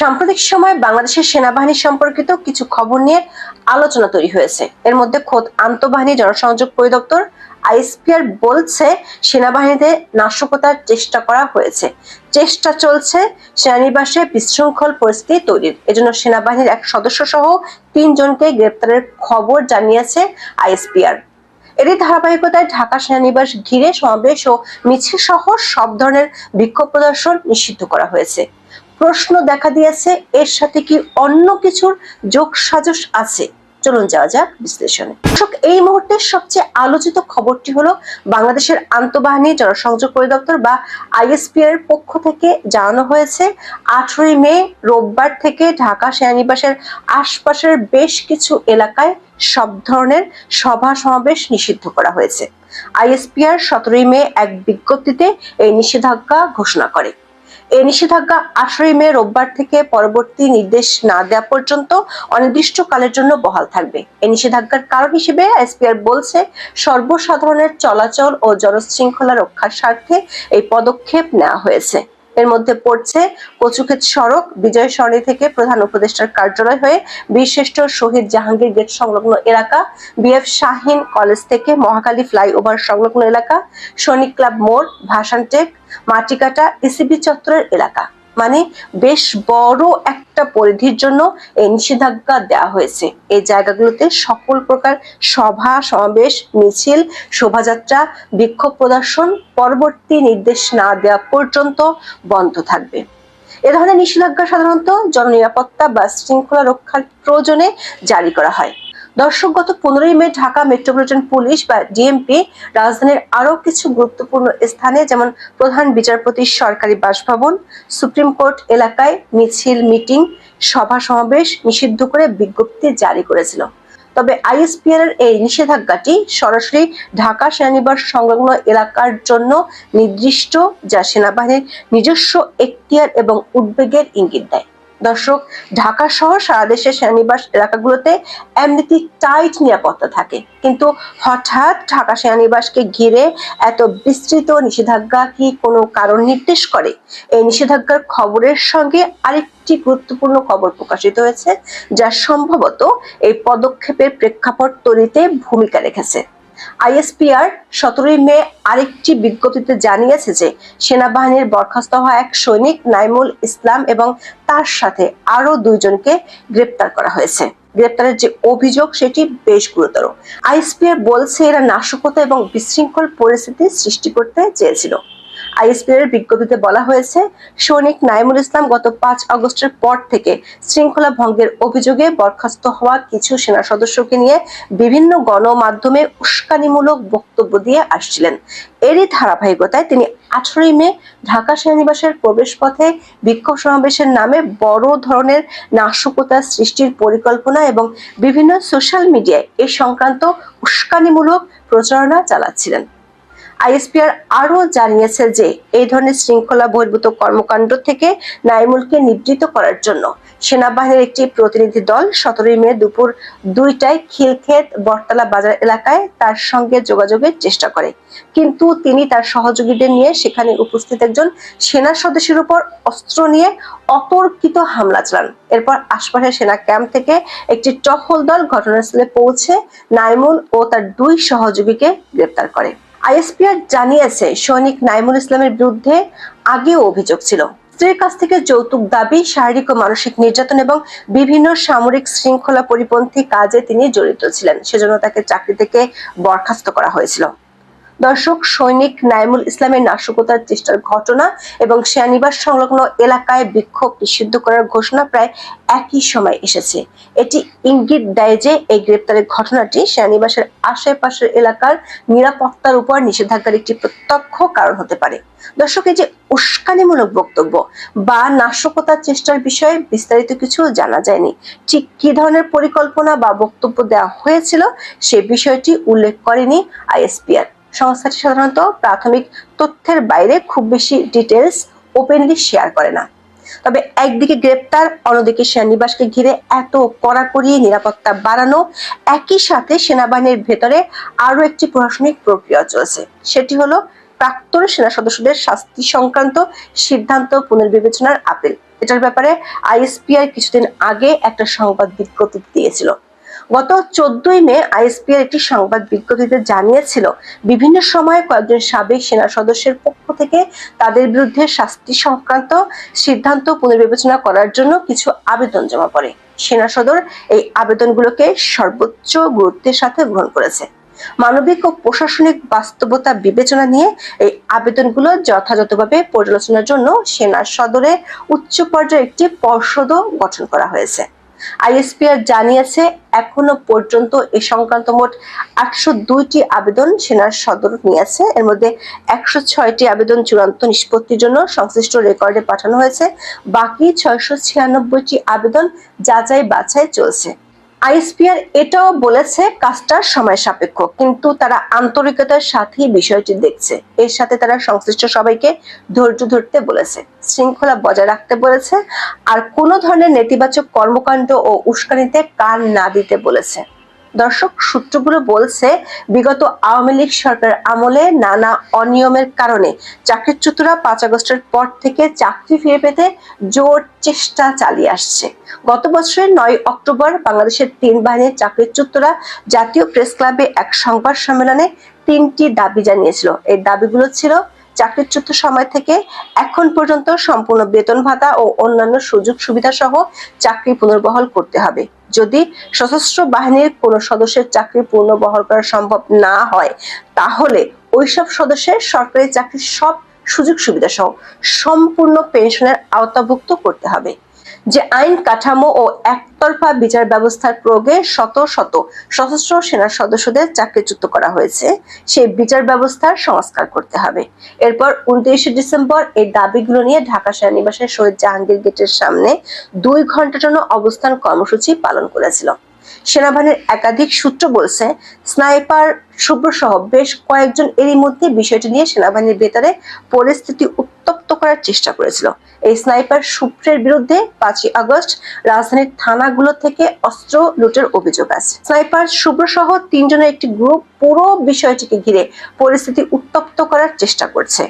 সাম্প্রতিক সময়ে বাংলাদেশের সেনাবাহিনী সম্পর্কিত কিছু খবর নিয়ে আলোচনা তৈরি হয়েছে। এর মধ্যে খোদ আন্তঃবাহিনী জনসংযোগ পরিদপ্তর আইএসপিআর বলছে সেনাবাহিনীতে নাশকতার চেষ্টা করা হয়েছে, চেষ্টা চলছে সেনানিবাসে বিশৃঙ্খল পরিস্থিতি তৈরির। এজন্য সেনাবাহিনীর এক সদস্য সহ ৩ জনকে গ্রেপ্তারের খবর জানিয়েছে আইএসপিআর। এরই ধারাবাহিকতায় ঢাকা সেনানিবাস ঘিরে সমাবেশ ও মিছিল সহ সব ধরনের বিক্ষোভ প্রদর্শন নিষিদ্ধ করা হয়েছে। প্রশ্ন দেখা দিয়েছে, এর সাথে কি অন্য কিছুর যোগসাজশ আছে? চলুন যাওয়া যাক বিশ্লেষণে। দর্শক, এই মুহূর্তের সবচেয়ে আলোচিত খবরটি হলো বাংলাদেশের আন্তঃবাহিনী জনসংযোগ পরিদপ্তর বা আইএসপিআর এর পক্ষ থেকে জানানো হয়েছে 18 মে রোববার থেকে ঢাকা সেনানিবাসের আশপাশের বেশ কিছু এলাকায় সব ধরনের সভা সমাবেশ নিষিদ্ধ করা হয়েছে। আইএসপিআর 17 মে এক বিজ্ঞপ্তিতে এই নিষেধাজ্ঞা ঘোষণা করে। এই নিষেধাজ্ঞা 18 মে রোববার থেকে পরবর্তী নির্দেশ না দেওয়া পর্যন্ত অনির্দিষ্টকালের জন্য বহাল থাকবে। এই নিষেধাজ্ঞার কারণ হিসেবে আইএসপিআর বলছে, সর্বসাধারণের চলাচল ও জনশৃঙ্খলা রক্ষার স্বার্থে এই পদক্ষেপ নেওয়া হয়েছে। এর মধ্যে পড়ছে কচুক্ষেত সড়ক, বিজয় সরণি থেকে প্রধান উপদেষ্টার কার্যালয় হয়ে বীরশ্রেষ্ঠ শহীদ জাহাঙ্গীর গেট সংলগ্ন এলাকা, বিএফ শাহীন কলেজ থেকে মহাখালী ফ্লাইওভার সংলগ্ন এলাকা, সৈনিক ক্লাব মোড়, ভাসানটেক, মাটিকাটা, ইসিবি চত্বরের এলাকা। মানে বেশ বড় একটা পরিধির জন্য এই নিষেধাজ্ঞা দেওয়া হয়েছে। এই জায়গাগুলোতে সকল প্রকার সভা সমাবেশ, মিছিল, শোভাযাত্রা, বিক্ষোভ প্রদর্শন পরবর্তী নির্দেশ না দেওয়া পর্যন্ত বন্ধ থাকবে। এ ধরনের নিষেধাজ্ঞা সাধারণত জননিরাপত্তা বা শৃঙ্খলা রক্ষার প্রয়োজনে জারি করা হয়। দর্শক, গত 15 মে ঢাকা মেট্রোপলিটন পুলিশ বা ডিএমপি রাজধানীর আরো কিছু গুরুত্বপূর্ণ স্থানে, যেমন প্রধান বিচারপতির সরকারি বাসভবন, সুপ্রিম কোর্ট এলাকায় মিছিল, মিটিং, সভা সমাবেশ নিষিদ্ধ করে বিজ্ঞপ্তি জারি করেছিল। তবে আইএসপিআর এর এই নিষেধাজ্ঞাটি সরাসরি ঢাকা সেনানিবাস সংলগ্ন এলাকার জন্য নির্দিষ্ট, যা সেনাবাহিনীর নিজস্ব এখতিয়ার এবং উদ্বেগের ইঙ্গিত দেয়। দর্শক, ঢাকা সহ সারা দেশের সেনানিবাস এলাকাগুলোতে এমনিতে টাইট নিরাপত্তা থাকে, কিন্তু হঠাৎ ঢাকা সেনানিবাসকে ঘিরে এত বিস্তৃত নিষেধাজ্ঞা কি কোনো কারণ নির্দেশ করে? এই নিষেধাজ্ঞার খবরের সঙ্গে আরেকটি গুরুত্বপূর্ণ খবর প্রকাশিত হয়েছে, যা সম্ভবত এই পদক্ষেপের প্রেক্ষাপট তৈরিতে ভূমিকা রেখেছে। আইএসপিআর 17 মে আরেকটি বিজ্ঞপ্তিতে জানিয়েছে যে সেনাবাহিনীর বরখাস্ত হওয়া এক সৈনিক নাইমুল ইসলাম এবং তার সাথে আরো 2 জনকে গ্রেপ্তার করা হয়েছে। গ্রেপ্তারের যে অভিযোগ সেটি বেশ গুরুতর। আইএসপিআর বলছে এরা নাশকতা এবং বিশৃঙ্খল পরিস্থিতি সৃষ্টি করতে চেয়েছিল। আইএসপিআর এর বিজ্ঞপ্তিতে বলা হয়েছে, সৈনিক নাইমুল ইসলাম গত 5 আগস্টের পর থেকে শৃঙ্খলা ভঙ্গের অভিযোগে বরখাস্ত হওয়া কিছু সেনা সদস্যকে নিয়ে বিভিন্ন গণমাধ্যমে উস্কানিমূলক বক্তব্য দিয়ে আসছিলেন। এরই ধারাবাহিকতায় তিনি 18 মে ঢাকা সেনানিবাসের প্রবেশপথে বিক্ষোভ সমাবেশের নামে বড় ধরনের নাশকতা সৃষ্টির পরিকল্পনা এবং বিভিন্ন সোশ্যাল মিডিয়ায় এই সংক্রান্ত উস্কানিমূলক প্রচারণা চালাচ্ছিলেন। আইএসপিআর আরো জানিয়েছে যে এই ধরনের শৃঙ্খলা বহির্ভূত কর্মকাণ্ড থেকে নাইমুলকে নিবৃত্ত করার জন্য সেনাবাহিনীর একটি প্রতিনিধি দল 17 মে দুপুর 2টায় খিলক্ষেত বটতলা বাজার এলাকায় তার সঙ্গে যোগাযোগের চেষ্টা করে, কিন্তু তিনি তার সহযোগীদের নিয়ে সেখানে উপস্থিত একজন সেনা সদস্যের উপর অস্ত্র নিয়ে অতর্কিত হামলা চালান। এরপর আশপাশের সেনা ক্যাম্প থেকে একটি টহল দল ঘটনাস্থলে পৌঁছে নাইমুল ও তার 2 সহযোগীকে গ্রেপ্তার করে। আইএসপিআর জানিয়েছে, সৈনিক নাইমুল ইসলামের বিরুদ্ধে আগেও অভিযোগ ছিল। স্ত্রীর কাছ থেকে যৌতুক দাবি, শারীরিক ও মানসিক নির্যাতন এবং বিভিন্ন সামরিক শৃঙ্খলা পরিপন্থী কাজে তিনি জড়িত ছিলেন। সেজন্য তাকে চাকরি থেকে বরখাস্ত করা হয়েছিল। দর্শক, সৈনিক নাইমুল ইসলামের নাশকতার চেষ্টার ঘটনা এবং সেনানিবাস সংলগ্ন এলাকায় বিক্ষোভ নিষিদ্ধ করার ঘোষণা প্রায় একই সময় এসেছে। এটি ইঙ্গিত দেয় যে এই গ্রেপ্তারের ঘটনাটি সেনানিবাসের আশেপাশের এলাকার নিরাপত্তার উপর নিষেধাজ্ঞার একটি প্রত্যক্ষ কারণ হতে পারে। দর্শক, এই যে উস্কানিমূলক বক্তব্য বা নাশকতার চেষ্টার বিষয়ে বিস্তারিত কিছু জানা যায়নি। ঠিক কি ধরনের পরিকল্পনা বা বক্তব্য দেওয়া হয়েছিল সে বিষয়টি উল্লেখ করেনি আইএসপিআর। সংস্থাটি সাধারণত প্রাথমিক তথ্যের বাইরে খুব বেশি ডিটেলস ওপেনলি শেয়ার করে না। তবে একদিকে গ্রেপ্তার, অন্যদিকে সেনানিবাসকে ঘিরে এত কড়াকড়ি নিরাপত্তা বাড়ানো, একই সাথে সেনাবাহিনীর ভেতরে আরো একটি প্রশাসনিক প্রক্রিয়া চলছে, সেটি হলো প্রাক্তন সেনা সদস্যদের শাস্তি সংক্রান্ত সিদ্ধান্ত পুনর্বিবেচনার আপিল। এটার ব্যাপারে আইএসপিআর কিছুদিন আগে একটা সংবাদ বিজ্ঞপ্তি দিয়েছিল। গত 14 মে আইএসপিআর একটি সংবাদ বিজ্ঞপ্তিতে জানিয়েছিল, বিভিন্ন সময়ে কয়েকজন সাবেক সেনা সদস্যের পক্ষ থেকে তাদের বিরুদ্ধে শাস্তি সংক্রান্ত সিদ্ধান্ত পুনর্বিবেচনা করার জন্য কিছু আবেদন জমা পড়ে। সেনা সদর এই আবেদনগুলোকে সর্বোচ্চ গুরুত্বের সাথে গ্রহণ করেছে। মানবিক ও প্রশাসনিক বাস্তবতা বিবেচনা নিয়ে এই আবেদনগুলো যথাযথভাবে পর্যালোচনার জন্য সেনা সদরে উচ্চ পর্যায়ে একটি পর্ষদও গঠন করা হয়েছে। আইএসপিআর জানিয়েছে, এখনো পর্যন্ত এ সংক্রান্ত মোট 802টি আবেদন সেনা সদর নিয়েছে। এর মধ্যে 106টি আবেদন চূড়ান্ত নিষ্পত্তির জন্য সংশ্লিষ্ট রেকর্ডে পাঠানো হয়েছে। বাকি 696টি আবেদন যাচাই বাছাই চলছে। আইএসপিআর এটাও বলেছে, কাজটা সময় সাপেক্ষ, কিন্তু তারা আন্তরিকতার সাথেই বিষয়টি দেখছে। এর সাথে তারা সংশ্লিষ্ট সবাইকে ধৈর্য ধরতে বলেছে, শৃঙ্খলা বজায় রাখতে বলেছে, আর কোনো ধরনের নেতিবাচক কর্মকাণ্ড ও উস্কানিতে কান না দিতে বলেছে। দর্শক, সূত্রগুলো বলছে, বিগত আওয়ামী লীগ সরকার আমলে নানা অনিয়মের কারণে চাকরিচ্যুতরা 5 আগস্টের পর থেকে চাকরি ফিরে পেতে জোর চেষ্টা চালিয়ে আসছে। গত বছরের 9 অক্টোবর বাংলাদেশের 3 বাহিনীর চাকরিচ্যুতরা জাতীয় প্রেস ক্লাবে এক সংবাদ সম্মেলনে 3টি দাবি জানিয়েছিল। এই দাবিগুলো ছিল, চাকরিচ্যুত সময় থেকে এখন পর্যন্ত সম্পূর্ণ বেতন ভাতা ও অন্যান্য সুযোগ সুবিধা সহ চাকরি পুনর্বহাল করতে হবে। যদি সশস্ত্র বাহিনীর কোন সদস্যের চাকরি পুনর্বহাল করা সম্ভব না হয়, তাহলে ওইসব সদস্যের সরকারি চাকরির সব সুযোগ সুবিধা সহ সম্পূর্ণ পেনশনের আওতাভুক্ত করতে হবে। যে আইন কাঠামো ও একতরফা বিচার ব্যবস্থার প্রয়োগে শত শত সশস্ত্র সেনা সদস্যদের চাকরিচ্যুত করা হয়েছে, সেই বিচার ব্যবস্থার সংস্কার করতে হবে। এরপর 29 ডিসেম্বর এই দাবিগুলো নিয়ে ঢাকা সেনানিবাসের শহীদ জাহাঙ্গীর গেটের সামনে 2 ঘন্টার জন্য অবস্থান কর্মসূচি পালন করেছিল। সেনাবাহিনীর একাধিক সূত্র বলছে, স্নাইপার শুভ্র সহ বেশ কয়েকজন এরই মধ্যে বিষয়টি নিয়ে সেনাবাহিনীর ভেতরে পরিস্থিতি উত্তপ্ত করার চেষ্টা করেছিল। এই স্নাইপার শুভ্রের বিরুদ্ধে 5 আগস্ট রাজধানীর থানাগুলো থেকে অস্ত্র লুটের অভিযোগ আছে। স্নাইপার শুভ্র সহ 3 জনের একটি গ্রুপ পুরো বিষয়টিকে ঘিরে পরিস্থিতি উত্তপ্ত করার চেষ্টা করছে।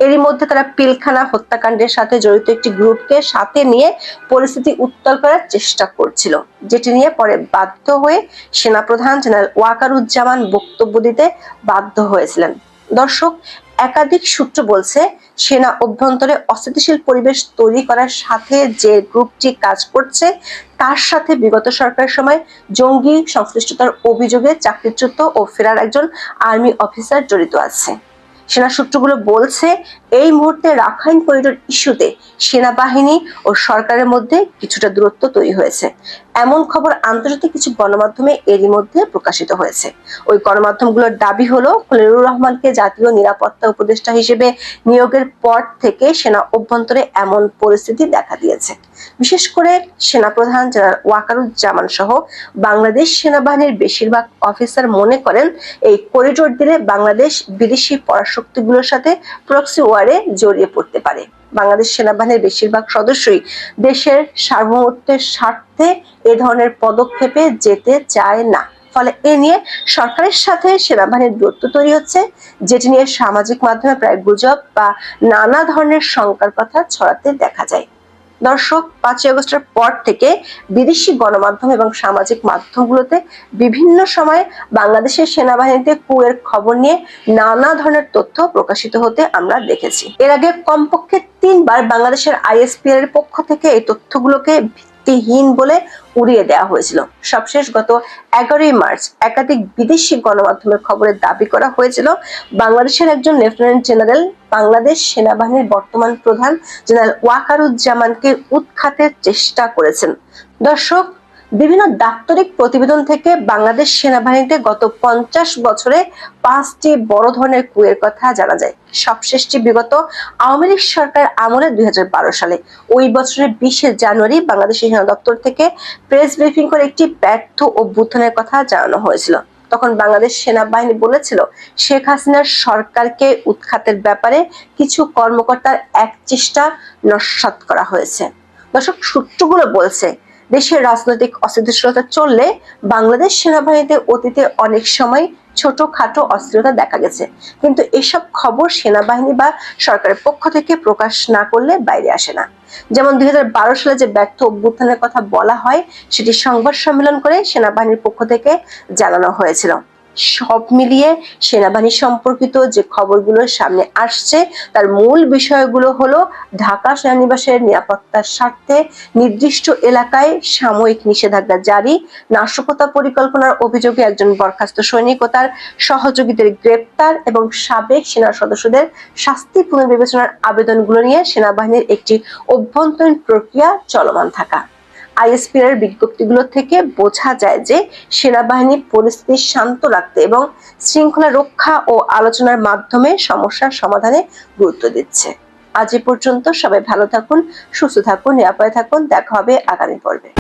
এরই মধ্যে তারা পিলখানা হত্যাকাণ্ডের সাথে জড়িত একটি গ্রুপকে সাথে নিয়ে পরিস্থিতি উত্তল করার চেষ্টা করছিল, যেটি নিয়ে পরে বাধ্য হয়ে সেনাপ্রধান জেনারেল ওয়াকারুজ্জামান বক্তব্য দিতে বাধ্য হয়েছিলেন। দর্শক, একাধিক সূত্র বলছে, সেনা অভ্যন্তরে অস্থিতিশীল পরিবেশ তৈরি করার সাথে যে গ্রুপটি কাজ করছে, তার সাথে বিগত সরকারের সময় জঙ্গি সংশ্লিষ্টতার অভিযোগে চাকরিচ্যুত ও ফেরার একজন আর্মি অফিসার জড়িত আছে। সেনা সূত্রগুলো বলছে, এই মুহূর্তে রাখাইন করিডোর ইস্যুতে সেনাবাহিনী ও সরকারের মধ্যে কিছুটা দূরত্ব তৈরি হয়েছে। এমন খবর আন্তর্জাতিক কিছু গণমাধ্যমে এরই মধ্যে প্রকাশিত হয়েছে। ওই গণমাধ্যমগুলোর দাবি হলো, খলিলুর রহমানকে জাতীয় নিরাপত্তা উপদেষ্টা হিসেবে নিয়োগের পর থেকে সেনা অভ্যন্তরে এমন পরিস্থিতি দেখা দিয়েছে। বিশেষ করে সেনাপ্রধান জেনারেল ওয়াকারুজ্জামান সহ বাংলাদেশ সেনাবাহিনীর বেশিরভাগ অফিসার মনে করেন, এই করিডোর দিলে বাংলাদেশ বিদেশি পরাশক্তিগুলোর সাথে প্রক্সি ওয়ারে জড়িয়ে পড়তে পারে। বাংলাদেশ সেনাবাহিনীর বেশিরভাগ সদস্যই দেশের সার্বভৌমত্বের স্বার্থে এ ধরনের পদক্ষেপে যেতে চায় না। ফলে এ নিয়ে সরকারের সাথে সেনাবাহিনীর দূরত্ব তৈরি হচ্ছে, যেটি নিয়ে সামাজিক মাধ্যমে প্রায় গুজব বা নানা ধরনের শঙ্কার কথা ছড়াতে দেখা যায়। দর্শক, 5 আগস্টের পর থেকে বিদেশি গণমাধ্যম এবং সামাজিক মাধ্যমগুলোতে বিভিন্ন সময়ে বাংলাদেশের সেনাবাহিনীতে কুয়ের খবর নিয়ে নানা ধরনের তথ্য প্রকাশিত হতে আমরা দেখেছি। এর আগে কমপক্ষে 3 বার বাংলাদেশের আইএসপিআর এর পক্ষ থেকে এই তথ্যগুলোকে ভিত্তিহীন বলে উড়িয়ে দেওয়া হয়েছিল। সবশেষ গত 11 মার্চ একাধিক বিদেশি গণমাধ্যমের খবরে দাবি করা হয়েছিল, বাংলাদেশের একজন লেফটেন্যান্ট জেনারেল বাংলাদেশ সেনাবাহিনীর বর্তমান প্রধান জেনারেল ওয়াকারুজ্জামানকে উৎখাতের চেষ্টা করেছেন। দর্শক, বিভিন্ন দাপ্তরিক প্রতিবেদন থেকে বাংলাদেশ সেনাবাহিনীতে গত 50 বছরে 5টি বড় ধরনের কুয়ের কথা জানা যায়। সবশেষটি বিগত আওয়ামী লীগ সরকার আমলে 2012 সালে। ওই বছরের 20 জানুয়ারি বাংলাদেশের সেনা দপ্তর থেকে প্রেস ব্রিফিং করে একটি ব্যর্থ অভ্যুত্থানের কথা জানানো হয়েছিল। তখন বাংলাদেশ সেনাবাহিনী বলেছিল, শেখ হাসিনার সরকারকে উৎখাতের ব্যাপারে কিছু কর্মকর্তার এক চেষ্টা নস্যাৎ করা হয়েছে। দর্শক, সূত্রগুলো বলছে, দেশের রাজনৈতিক অস্থিতিশীলতা চললে বাংলাদেশ সেনাবাহিনীতে অতীতে অনেক সময় ছোটখাটো অস্থিরতা দেখা গেছে, কিন্তু এসব খবর সেনাবাহিনী বা সরকারের পক্ষ থেকে প্রকাশ না করলে বাইরে আসে না। যেমন 2012 সালে যে ব্যর্থ অভ্যুত্থানের কথা বলা হয়, সেটি সংবাদ সম্মেলন করে সেনাবাহিনীর পক্ষ থেকে জানানো হয়েছিল। সব মিলিয়ে সেনাবাহিনী সম্পর্কিত যে খবরগুলো সামনে আসছে তার মূল বিষয়গুলো হলো ঢাকা সেনানিবাসের নিরাপত্তার স্বার্থে নির্দিষ্ট এলাকায় সাময়িক নিষেধাজ্ঞা জারি, নাশকতা পরিকল্পনার অভিযোগে একজন বরখাস্ত সৈনিক ও তার সহযোগীদের গ্রেপ্তার এবং সাবেক সেনা সদস্যদের শাস্তি পুনর্বিবেচনার আবেদনগুলো নিয়ে সেনাবাহিনীর একটি অভ্যন্তরীণ প্রক্রিয়া চলমান থাকা। আইএসপিআর বিজ্ঞপ্তিগুলো থেকে বোঝা যায় যে সেনাবাহিনী পরিস্থিতি শান্ত রাখতে এবং শৃঙ্খলা রক্ষা ও আলোচনার মাধ্যমে সমস্যার সমাধানে গুরুত্ব দিচ্ছে। আজ এ পর্যন্ত। সবাই ভালো থাকুন, সুস্থ থাকুন, নিরাপদে থাকুন। দেখা হবে আগামী পর্বে।